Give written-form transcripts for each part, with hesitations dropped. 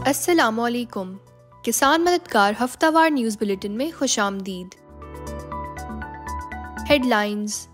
अस्सलामुअलैकुम। किसान मददगार हफ्तावार न्यूज़ बुलेटिन में खुशामदीद। हेडलाइंस।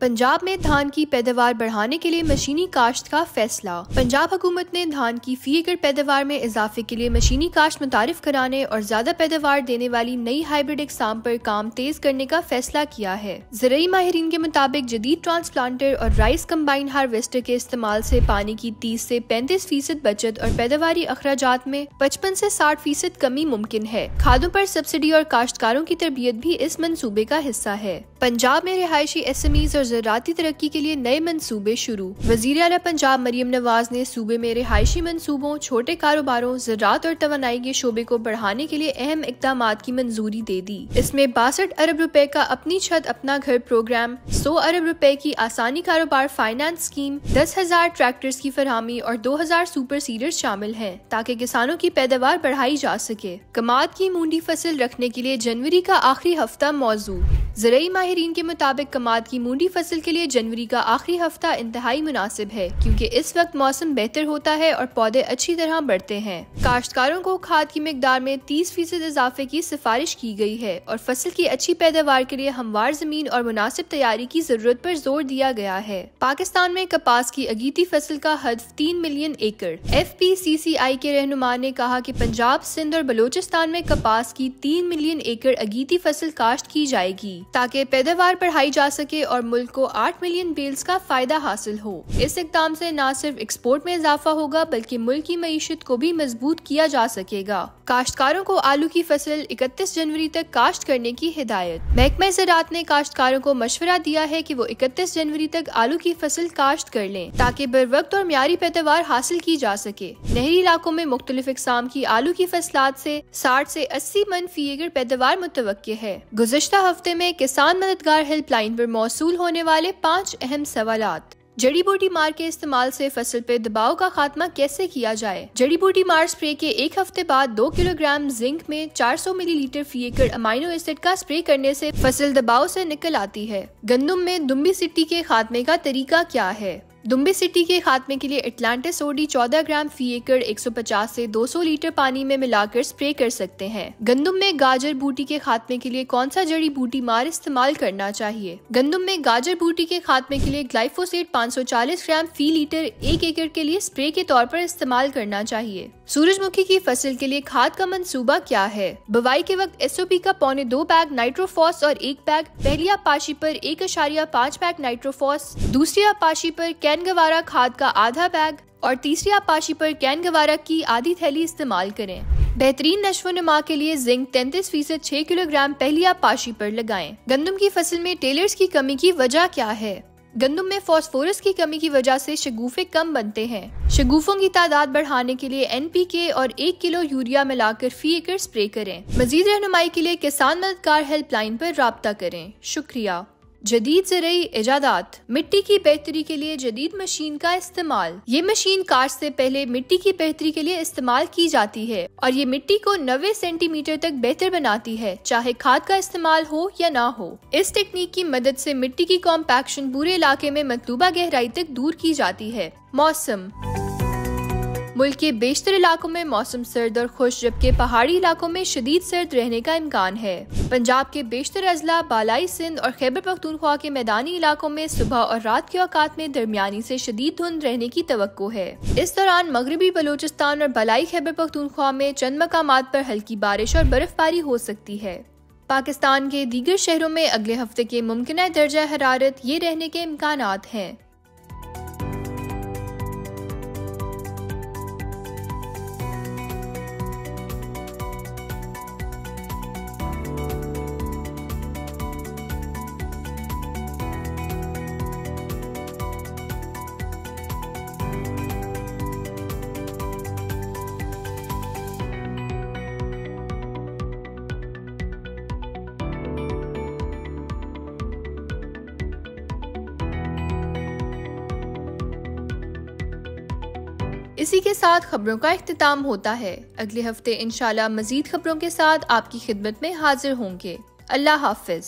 पंजाब में धान की पैदावार बढ़ाने के लिए मशीनी काश्त का फैसला। पंजाब हुकूमत ने धान की फी एकड़ पैदावार में इजाफे के लिए मशीनी काश्त मुतारिफ कराने और ज्यादा पैदावार देने वाली नई हाइब्रिड इकसाम पर काम तेज करने का फैसला किया है। ज़राई माहिरीन के मुताबिक जदीद ट्रांसप्लांटर और राइस कंबाइन हार्वेस्टर के इस्तेमाल से पानी की 30 से 35% बचत और पैदावारी अखराजात में 55 से 60% कमी मुमकिन है। खादों पर सब्सिडी और काश्तकारों की तरबियत भी इस मंसूबे का हिस्सा है। पंजाब में रिहायशी SMEs और ज़राअती तरक्की के लिए नए मंसूबे शुरू। वज़ीर आला पंजाब मरियम नवाज ने सूबे में रिहायशी मंसूबों, छोटे कारोबारों, ज़राअत और तवानाई के शोबे को बढ़ाने के लिए अहम इक़दामात की मंजूरी दे दी। इसमें 62 अरब रुपए का अपनी छत अपना घर प्रोग्राम, 100 अरब रुपए की आसानी कारोबार फाइनेंस स्कीम, 10,000 ट्रैक्टर्स की फरहमी और 2,000 सुपर सीडर्स शामिल हैं ताकि किसानों की पैदावार बढ़ाई जा सके। कमाद की मूंडी फसल रखने के लिए जनवरी का आखिरी हफ्ता मौजू। ज़राई माहिरीन के मुताबिक कमाद की मूंडी फसल के लिए जनवरी का आखिरी हफ्ता इंतहाई मुनासिब है क्योंकि इस वक्त मौसम बेहतर होता है और पौधे अच्छी तरह बढ़ते हैं। काश्तकारों को खाद की मिकदार में 30% इजाफे की सिफारिश की गई है और फसल की अच्छी पैदावार के लिए हमवार जमीन और मुनासिब तैयारी की जरूरत पर जोर दिया गया है। पाकिस्तान में कपास की अगीती फसल का हदफ 3 मिलियन एकड़। FPCCI के रहनुमा ने कहा कि पंजाब, सिंध और बलोचिस्तान में कपास की 3 मिलियन एकड़ अगीती फसल काश्त की जाएगी ताकि पैदावार बढ़ाई जा सके और मुल्क को 8 मिलियन बेल्स का फायदा हासिल हो। इस इक़दाम से न सिर्फ एक्सपोर्ट में इजाफा होगा बल्कि मुल्क की मईशत को भी मजबूत किया जा सकेगा। काश्तकारों को आलू की फसल 31 जनवरी तक काश्त करने की हिदायत। महकमा ज़राअत ने काश्तकारों को मशवरा दिया है कि वो 31 जनवरी तक आलू की फसल काश्त कर लें ताकि बर वक्त और म्यारी पैदावार हासिल की जा सके। नहरी इलाकों में मुख्तलिफ इक़साम की आलू की फसलात से 60 से 80 मन फी एकड़ पैदावार मुतवक्के है। गुज़श्ता हफ्ते में किसान मददगार हेल्पलाइन पर मौसूल होने वाले 5 अहम सवालात। जड़ी बूटी मार के इस्तेमाल से फसल पे दबाव का खात्मा कैसे किया जाए। जड़ी बूटी मार स्प्रे के एक हफ्ते बाद 2 किलोग्राम जिंक में 400 मिलीलीटर फी एकड़ अमाइनो एसिड का स्प्रे करने से फसल दबाव से निकल आती है। गंदम में दुम्बी सिट्टी के खात्मे का तरीका क्या है। दुम्बी सिट्टी के खात्मे के लिए एटलांटिस सोडी 14 ग्राम फी एकड़ 150 से 200 लीटर पानी में मिलाकर स्प्रे कर सकते हैं। गंदम में गाजर बूटी के खात्मे के लिए कौन सा जड़ी बूटी मार इस्तेमाल करना चाहिए। गंदम में गाजर बूटी के खात्मे के लिए ग्लाइफोसेट 540 ग्राम फी लीटर 1 एकड़ के लिए स्प्रे के तौर पर इस्तेमाल करना चाहिए। सूरजमुखी की फसल के लिए खाद का मंसूबा क्या है। बुवाई के वक्त SOP का 2.25 बैग नाइट्रोफॉस और 1 बैग पहली आपाशी पर 1.5 बैग नाइट्रोफॉस, दूसरी आपाशी पर कैन गवारा खाद का आधा बैग और तीसरी आपाशी पर कैन गवारा की आधी थैली इस्तेमाल करें। बेहतरीन नश्व नुमा के लिए जिंक 33% 6 किलोग्राम पहली आपाशी पर लगाएं। गंदम की फसल में टेलर्स की कमी की वजह क्या है। गंदम में फास्फोरस की कमी की वजह से शगुफे कम बनते हैं। शगुफों की तादाद बढ़ाने के लिए NPK और 1 किलो यूरिया मिलाकर फी एकड़ स्प्रे करें। मजीद रहनुमाई के लिए किसान मददगार हेल्पलाइन पर राब्ता करें। शुक्रिया। जदीद ज़राई इजादात। मिट्टी की बेहतरी के लिए जदीद मशीन का इस्तेमाल। ये मशीन काश्त से पहले मिट्टी की बेहतरी के लिए इस्तेमाल की जाती है और ये मिट्टी को 90 सेंटीमीटर तक बेहतर बनाती है, चाहे खाद का इस्तेमाल हो या ना हो। इस टेक्निक की मदद से मिट्टी की कॉम्पैक्शन पूरे इलाके में मतलूबा गहराई तक दूर की जाती है। मौसम। मुल्क के बेशतर इलाकों में मौसम सर्द और खुश जबकि पहाड़ी इलाकों में शदीद सर्द रहने का इम्कान है। पंजाब के बेशतर अजला, बालाई सिंध और खैबर पख्तूनख्वा के मैदानी इलाकों में सुबह और रात के औकात में दरमियानी से शदीद धुंध रहने की तवक्को है। इस दौरान मगरबी बलोचिस्तान और बालाई खैबर पख्तूनख्वा में चंद मकामात पर हल्की बारिश और बर्फबारी हो सकती है। पाकिस्तान के दीगर शहरों में अगले हफ्ते के मुमकिन दर्जा हरारत ये रहने के इम्कानात हैं। इसी के साथ खबरों का इख्तिताम होता है। अगले हफ्ते इंशाल्लाह मजीद खबरों के साथ आपकी खिदमत में हाजिर होंगे। अल्लाह हाफिज।